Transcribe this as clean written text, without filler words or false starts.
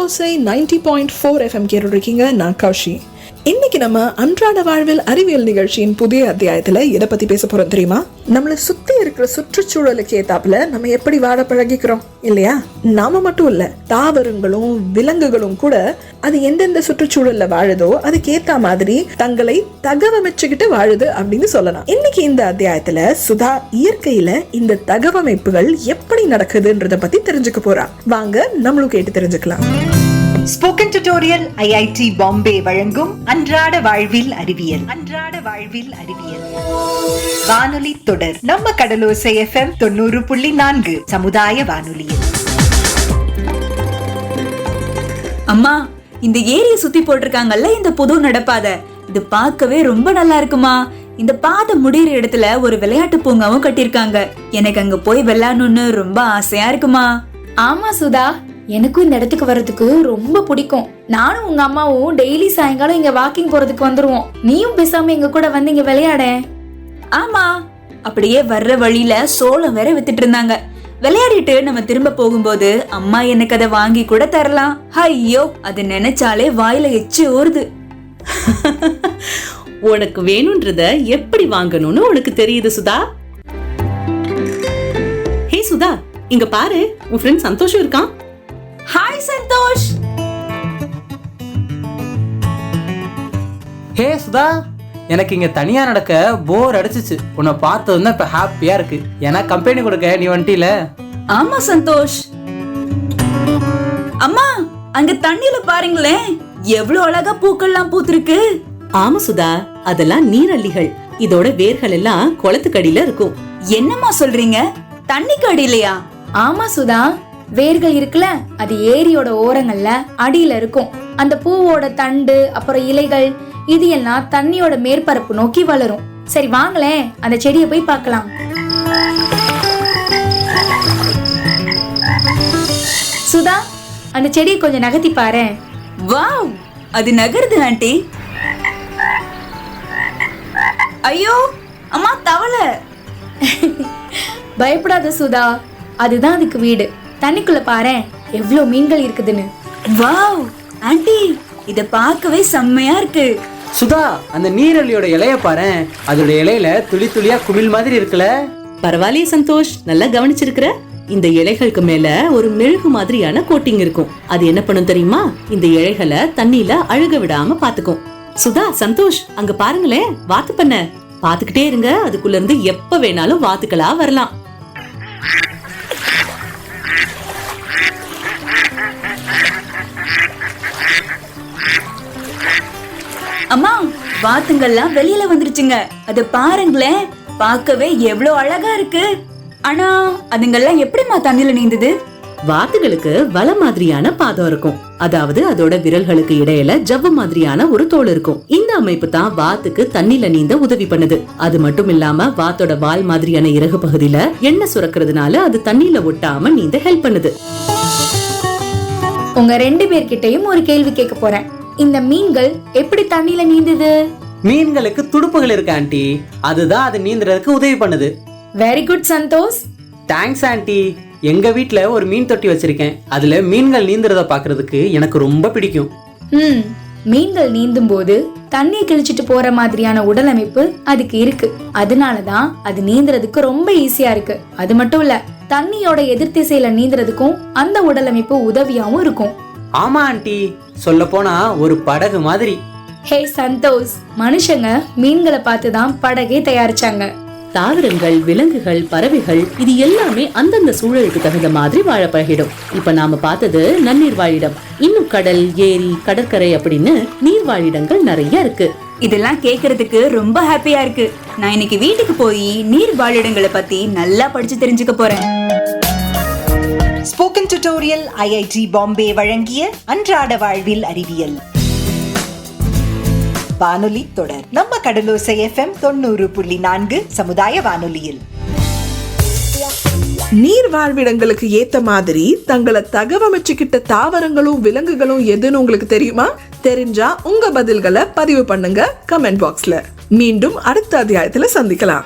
கடலோசை 90.4 FM கேட்டுருக்கீங்க. நான் கௌஷி. இன்னைக்கு நம்ம அன்றாட வாழ்வில் அறிவியல் நிகழ்ச்சியின் புதிய அத்தியாயத்துல எதை பத்தி பேச போறோம் தெரியுமா? நம்மளை சுத்தி இருக்கிற சுற்றுச்சூழலுக்கு ஏத்தாப்புல நம்ம எப்படி வாழ பழகிக்கிறோம் இல்லையா? நாம மட்டும் இல்ல, தாவரங்களும் விலங்குகளும் கூட அது எந்தெந்த சுற்றுச்சூழல்ல வாழுதோ அதுக்கு ஏத்த மாதிரி தங்களை தகவமைச்சுக்கிட்டு வாழுது அப்படின்னு சொல்லலாம். இன்னைக்கு இந்த அத்தியாயத்துல சுதா இயற்கையில இந்த தகவமைப்புகள் எப்படி நடக்குதுன்றத பத்தி தெரிஞ்சுக்க போறா. வாங்க நம்மளும் கேட்டு தெரிஞ்சுக்கலாம். ஸ்போக்கன் டியூட்டோரியல் ஐஐடி பாம்பே வழங்கும் அன்றாட வாழ்வில் அறிவியல். வானொலி தொடர் நம்ம கடலோசை FM 90.4 சமுதாய வானொலியில். அம்மா, இந்த ஏரியை சுத்தி போட்டிருக்காங்கல்ல இந்த புது நடப்பாதை, இது பார்க்கவே ரொம்ப நல்லா இருக்குமா. இந்த பாதை முடிகிற இடத்துல ஒரு விளையாட்டு பூங்காவும் கட்டிருக்காங்க. எனக்கு அங்க போய் விளையாடணும்னு ரொம்ப ஆசையா இருக்குமா. ஆமா சுதா, எனக்கும் இந்த இடத்துக்கு வர்றதுக்கு ரொம்ப பிடிக்கும். நானும் உங்க அம்மாவும் டெய்லி சாயங்காலம் இங்க வாக்கிங் போறதுக்கு வந்துருவோம். நீயும் பேசாம எங்க கூட வந்து இங்க விளையாட. ஆமா, அப்படியே வர்ற வழியில சோளம் வேற வித்துட்டு இருந்தாங்க. விளையாடிட்டு நம்ம திரும்ப போகும்போது அம்மா எனக்கு அதை வாங்கி கூட தரலாம். ஐயோ, அது நினைச்சாலே வாயில எச்சி ஊறுது. உனக்கு வேணும்ன்றத எப்படி வாங்கணும்னு உனக்கு தெரியுது சுதா. ஹே சுதா, இங்க பாரு, உன் ஃப்ரெண்ட் சந்தோஷம் இருக்கான். ஹாய் சந்தோஷ். ஹே சுதா, எனக்கு இங்க தனியா நடக்க போர் அடிச்சிச்சு. உன்னை பார்த்ததுன்னா இப்ப ஹாப்பியா இருக்கு. ஏன்னா கம்பெனி கொடுக்க நீ வந்துட்டீல. ஆமா சந்தோஷ். அம்மா, அங்க தண்ணியில பாருங்களேன், எவ்வளவு அழகா பூக்கள்லாம் பூத்திருக்கு. ஆமா சுதா, அதெல்லாம் நீரள்ளிகள். இதோட வேர்கள் எல்லாம் குளத்துக்கடியில இருக்கும். என்னம்மா சொல்றீங்க? தண்ணிக்கு அடியிலையா? ஆமா சுதா, வேர்கள் இருக்குல்ல, அது ஏரியோட ஓரங்கள்ல அடியில இருக்கும். அந்த பூவோட தண்டு அப்புறம் இலைகள் இது எல்லாம் தண்ணியோட மேற்பரப்பு நோக்கி வளரும். சரி வாங்களேன், அந்த செடியை போய் பார்க்கலாம். சுதா, அந்த செடியை கொஞ்சம் நகர்த்தி பாரு. வாவ், அது நகருது ஆண்டி. ஐயோ அம்மா, தவளை. பயப்படாத சுதா, அதுதான் அதுக்கு வீடு. தண்ணிக்குள்ள பாரு எவ்வளவு மீன்கள் இருக்குதுன்னு. வாவ் ஆண்டி, இத பார்க்கவே செம்மையா இருக்கு. சுதா, அந்த நீரள்ளியோட இலைய பாரு, அதோட இலையில துளி துளியா குமிழ் மாதிரி இருக்குல்ல. பரவாயில்லையே சந்தோஷ், நல்லா கவனிச்சிருக்கிற. இந்த இலைகளுக்கு மேல ஒரு மெழுகு மாதிரியான கோட்டிங் இருக்கும். அது என்ன பண்ணும் தெரியுமா? இந்த இலைகளை தண்ணியில அழுக விடாம பாத்துக்கும். சுதா, சந்தோஷ், அங்க பாருங்களேன், வாத்து பண்ண. பாத்துக்கிட்டே இருங்க, அதுக்குள்ள இருந்து எப்ப வேணாலும் வாத்துக்களா வரலாம். அம்மா, வாத்துங்கள்லாம் வெளியில வந்துருச்சுங்க. அத பாருங்களேன், பார்க்கவே எவ்வளவு அழகா இருக்கு. ஆனா அதுங்கெல்லாம் எப்படிமா தண்ணியில நீந்துது? வாத்துகளுக்கு வலை மாதிரியான பாதம் இருக்கும். அதாவது அதோட விரல்களுக்கு இடையில ஜவ்வு மாதிரியான ஒரு தோல் இருக்கும். இந்த அமைப்பு தான் வாத்துக்கு தண்ணில நீந்த உதவி பண்ணுது. அது மட்டும் இல்லாம வாத்தோட வால் மாதிரியான இறகு பகுதியில எண்ணெய் சுரக்கிறதுனால அது தண்ணியில ஒட்டாம நீந்த ஹெல்ப் பண்ணுது. உங்க 2 பேர்கிட்டயும் ஒரு கேள்வி கேட்க போறேன். இந்த மீன்கள் எப்படி தண்ணியில நீந்துது? மீன்களுக்கு துடுப்புகள் இருக்கு ஆண்டி, அதுதான் அது நீந்துறதுக்கு உதவி பண்ணுது. Very good Santhosh. Thanks aunty. எங்க வீட்ல ஒரு மீன் தொட்டி வச்சிருக்கேன். அதுல மீன்கள் நீந்துறத பாக்குறதுக்கு எனக்கு ரொம்ப பிடிக்கும். மீன்கள் நீந்தும் போது தண்ணியை கிழிச்சிட்டு போற மாதிரியான உடல் அமைப்பு அதுக்கு இருக்கு. அதனாலதான் அது நீந்துறதுக்கு ரொம்ப ஈஸியா இருக்கு. அது மட்டும் இல்ல, தண்ணியோட எதிர்த்திசையில நீந்துறதுக்கும் அந்த உடல் அமைப்பு உதவியாவும் இருக்கும். ஆமா ஆண்டி, சொல்ல போனா ஒரு படகு மாதிரி. ஹே சந்தோஷ், மனுஷங்க மீன்களை பார்த்துதான் படகே தயாரிச்சாங்க. தாவரங்கள், விலங்குகள், பறவைகள் இது எல்லாமே அந்தந்த சூழலுக்கு தகுந்த மாதிரி வாழ பழகிடும். இப்ப நாம பார்த்தது நன்னீர் வாழிடம். இன்னும் கடல், ஏரி, கடற்கரை அப்படின்னு நீர் வாழிடங்கள் நிறைய இருக்கு. இதெல்லாம் கேக்குறதுக்கு ரொம்ப ஹாப்பியா இருக்கு. நான் இன்னைக்கு வீட்டுக்கு போய் நீர் வாழிடங்களை பத்தி நல்லா படிச்சு தெரிஞ்சுக்க போறேன். ஸ்போக்கன் டியூட்டோரியல் ஐஐடி பாம்பே வழங்கிய அன்றாட வாழ்வில் அறிவியல் வானொலி தொடர் நம்ம கடலோசை FM 90.4 சமுதாய வானொலியில். நீர் வாழ்விடங்களுக்கு ஏத்த மாதிரி தங்களை தகவமைச்சுக்கிட்ட தாவரங்களும் விலங்குகளும் எதுன்னு உங்களுக்கு தெரியுமா? தெரிஞ்சா உங்க பதில்களை பதிவு பண்ணுங்க கமெண்ட் பாக்ஸ்ல. மீண்டும் அடுத்த அத்தியாயத்துல சந்திக்கலாம்.